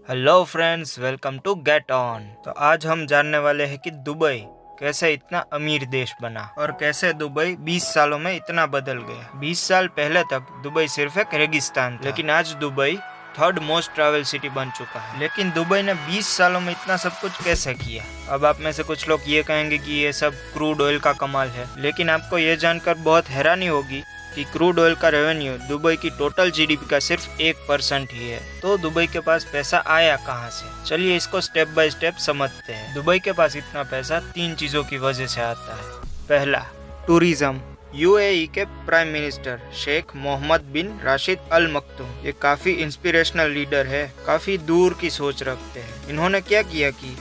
Hello friends, welcome to Get On. तो आज हम जानने वाले हैं कि दुबई कैसे इतना अमीर देश बना और कैसे दुबई 20 सालों में इतना बदल गया। 20 साल पहले तक दुबई सिर्फ एक रेगिस्तान था, लेकिन आज Dubai third most travel city बन चुका है। लेकिन दुबई ने 20 सालों में इतना सब कुछ कैसे किया? अब आप में से कुछ लोग ये कहेंगे कि ये सब क्रूड ऑयल का कमाल है, लेकिन आपको ये जानकर बहुत हैरानी होगी कि क्रूड ऑयल का रेवेन्यू दुबई की टोटल जीडीपी का सिर्फ 1% ही है। तो दुबई के पास पैसा आया कहां से? चलिए इसको स्टेप बाय स्टेप समझते हैं। दुबई के पास इतना पैसा 3 चीजों की वजह से आता है। पहला, टूरिज्म। यूएई के प्राइम मिनिस्टर शेख मोहम्मद बिन राशिद अल मक्तूम ये काफी इंस्पिरेशनल लीडर है, काफी दूर की सोच रखते हैं। इन्होंने क्या किया कि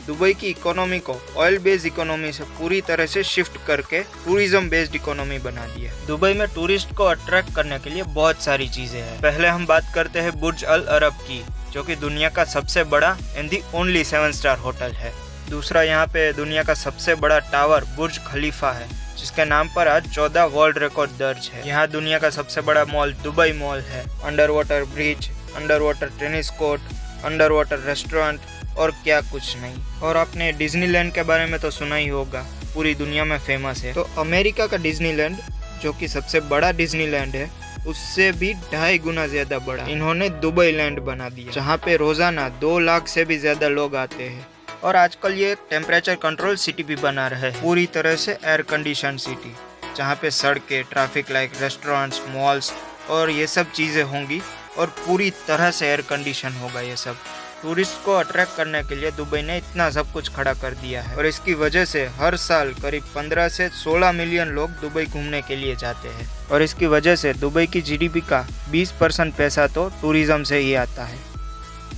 दुबई की इकोनॉमी को ऑयल बेस्ड इकोनॉमी से पूरी तरह से शिफ्ट करके टूरिज्म बेस्ड इकोनॉमी बना दिया। दुबई में टूरिस्ट को अट्रैक्ट करने के लिए बहुत सारी चीजें हैं। पहले हम बात करते हैं बुर्ज अल अरब की, जो कि दुनिया का सबसे बड़ा and the only 7 star hotel है। दूसरा, यहाँ पे दुनिया का सबसे बड़ा टावर बुर्ज खलीफा है, जिसके नाम पर आज 14 वर्ल्ड रिकॉर्ड दर्ज है। यहाँ दुनिया का सबसे बड़ा मॉल दुबई मॉल है। Under water bridge, under water tennis court, under water restaurant और क्या कुछ नहीं। और आपने डिज्नीलैंड के बारे में तो सुना ही होगा, पूरी दुनिया में फेमस है। तो अमेरिका का डिज्नीलैंड, जो कि सबसे बड़ा डिज्नीलैंड है, उससे भी 2.5 गुना ज्यादा बड़ा इन्होंने दुबई लैंड बना दिया, जहाँ पे रोजाना 2 लाख से भी ज्यादा लोग आते हैं। और आजकल ये टेम्परेचर कंट्रोल सिटी भी बना रहे हैं, पूरी तरह से एयर कंडीशन सिटी, जहाँ पे सड़कें, ट्रैफिक लाइट, रेस्टोरेंट्स, मॉल्स और ये सब चीजें होंगी और पूरी तरह से एयर कंडीशन होगा ये सब। टूरिस्ट को अट्रैक्ट करने के लिए दुबई ने इतना सब कुछ खड़ा कर दिया है और इसकी वजह से हर साल करीब 15 से 16 मिलियन लोग दुबई घूमने के लिए जाते हैं। और इसकी वजह से दुबई की जीडीपी का 20% पैसा तो टूरिज्म से ही आता है।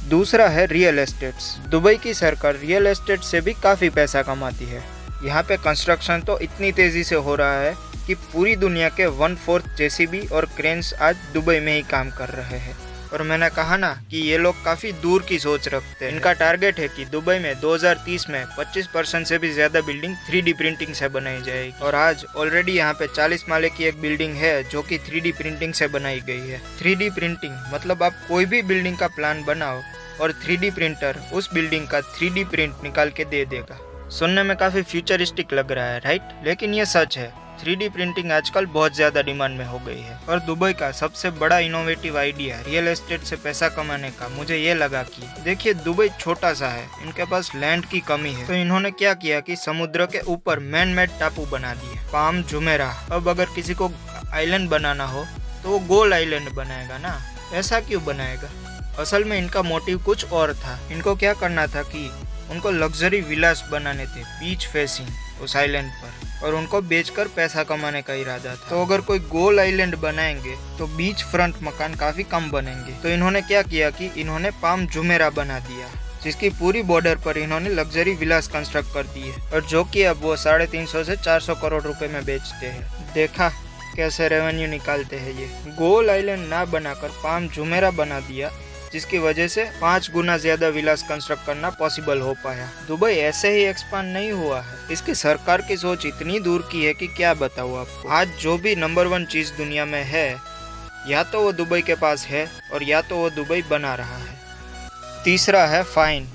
दूसरा है रियल एस्टेट्स। दुबई की सरकार रियल एस्टेट से भी काफ़ी पैसा कमाती है। यहाँ पे कंस्ट्रक्शन तो इतनी तेज़ी से हो रहा है कि पूरी दुनिया के 1/4 जेसीबी और क्रेन्स आज दुबई में ही काम कर रहे हैं। और मैंने कहा ना कि ये लोग काफ़ी दूर की सोच रखते हैं। इनका टारगेट है कि दुबई में 2030 में 25% से भी ज़्यादा बिल्डिंग 3D प्रिंटिंग से बनाई जाएगी। और आज ऑलरेडी यहाँ पे 40 माले की एक बिल्डिंग है जो कि 3D प्रिंटिंग से बनाई गई है। 3D प्रिंटिंग मतलब आप कोई भी बिल्डिंग का प्लान बनाओ और 3D प्रिंटर उस बिल्डिंग का 3D प्रिंट निकाल के दे देगा। सुनने में काफ़ी फ्यूचरिस्टिक लग रहा है, राइट? लेकिन ये सच है। 3D प्रिंटिंग आजकल बहुत ज़्यादा डिमांड में हो गई है। और दुबई का सबसे बड़ा इनोवेटिव आइडिया रियल एस्टेट से पैसा कमाने का मुझे ये लगा कि देखिए, दुबई छोटा सा है, इनके पास लैंड की कमी है, तो इन्होंने क्या किया कि समुद्र के ऊपर मैन मेड टापू बना दिए, पाम जुमेराह। अब अगर किसी को आइलैंड बनाना हो तो वो गोल आइलैंड बनाएगा ना, ऐसा क्यों बनाएगा? असल में इनका मोटिव कुछ और था। इनको क्या करना था कि उनको लग्जरी विलास बनाने थे बीच फेसिंग उस आइलैंड पर, और उनको बेचकर पैसा कमाने का इरादा था। तो अगर कोई गोल आइलैंड बनाएंगे तो बीच फ्रंट मकान काफी कम बनेंगे। तो इन्होंने क्या किया कि इन्होंने पाम जुमेरा बना दिया, जिसकी पूरी बॉर्डर पर इन्होंने लग्जरी विलास कंस्ट्रक्ट कर दिए, और जो कि अब वो 350 से 400 करोड़ रुपए में बेचते हैं। देखा कैसे रेवेन्यू निकालते हैं ये। गोल आइलैंड ना बनाकर पाम जुमेरा बना दिया, जिसकी वजह से 5 गुना ज्यादा विलास कंस्ट्रक्ट करना पॉसिबल हो पाया। दुबई ऐसे ही एक्सपांड नहीं हुआ है, इसकी सरकार की सोच इतनी दूर की है कि क्या बताऊँ आपको। आज जो भी नंबर 1 चीज दुनिया में है, या तो वो दुबई के पास है और या तो वो दुबई बना रहा है। तीसरा है फाइन।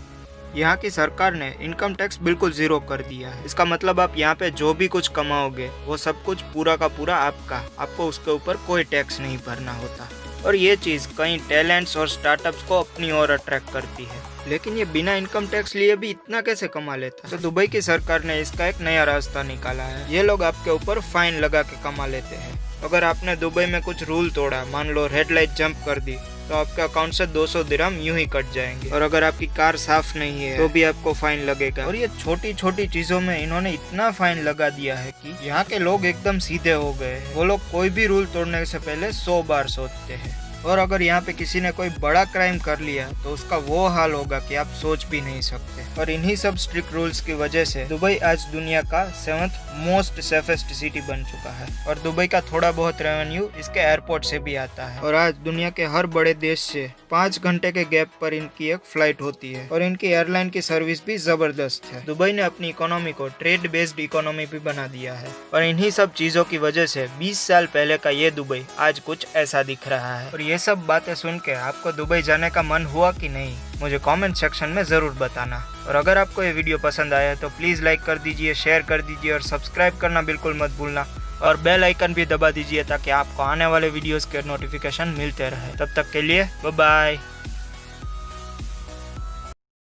यहाँ की सरकार ने इनकम टैक्स बिल्कुल 0 कर दिया है। इसका मतलब आप यहाँ पे जो भी कुछ कमाओगे वो सब कुछ पूरा का पूरा आपका, आपको उसके ऊपर कोई टैक्स नहीं भरना होता। और ये चीज़ कई टैलेंट्स और स्टार्टअप्स को अपनी ओर अट्रैक्ट करती है। लेकिन ये बिना इनकम टैक्स लिए भी इतना कैसे कमा लेता है? तो दुबई की सरकार ने इसका एक नया रास्ता निकाला है। ये लोग आपके ऊपर फाइन लगा के कमा लेते हैं। अगर आपने दुबई में कुछ रूल तोड़ा, मान लो रेड लाइट जंप कर दी, तो आपके अकाउंट से 200 दिरहम यूं ही कट जाएंगे। और अगर आपकी कार साफ नहीं है तो भी आपको फाइन लगेगा। और ये छोटी छोटी चीजों में इन्होंने इतना फाइन लगा दिया है कि यहाँ के लोग एकदम सीधे हो गए। वो लोग कोई भी रूल तोड़ने से पहले 100 बार सोचते हैं। और अगर यहाँ पे किसी ने कोई बड़ा क्राइम कर लिया तो उसका वो हाल होगा कि आप सोच भी नहीं सकते। और इन्हीं सब स्ट्रिक्ट रूल्स की वजह से दुबई आज दुनिया का 7th मोस्ट सेफेस्ट सिटी बन चुका है। और दुबई का थोड़ा बहुत रेवेन्यू इसके एयरपोर्ट से भी आता है। और आज दुनिया के हर बड़े देश से 5 घंटे के गैप पर इनकी एक फ्लाइट होती है। और इनकी एयरलाइन की सर्विस भी जबरदस्त है। दुबई ने अपनी इकोनॉमी को ट्रेड बेस्ड इकोनॉमी भी बना दिया है। और इन्हीं सब चीजों की वजह से 20 साल पहले का ये दुबई आज कुछ ऐसा दिख रहा है। और ये सब बातें सुन के आपको दुबई जाने का मन हुआ कि नहीं, मुझे कमेंट सेक्शन में ज़रूर बताना। और अगर आपको ये वीडियो पसंद आया तो प्लीज़ लाइक कर दीजिए, शेयर कर दीजिए और सब्सक्राइब करना बिल्कुल मत भूलना। और बेल आइकन भी दबा दीजिए ताकि आपको आने वाले वीडियोस के नोटिफिकेशन मिलते रहे। तब तक के लिए बाय बाय।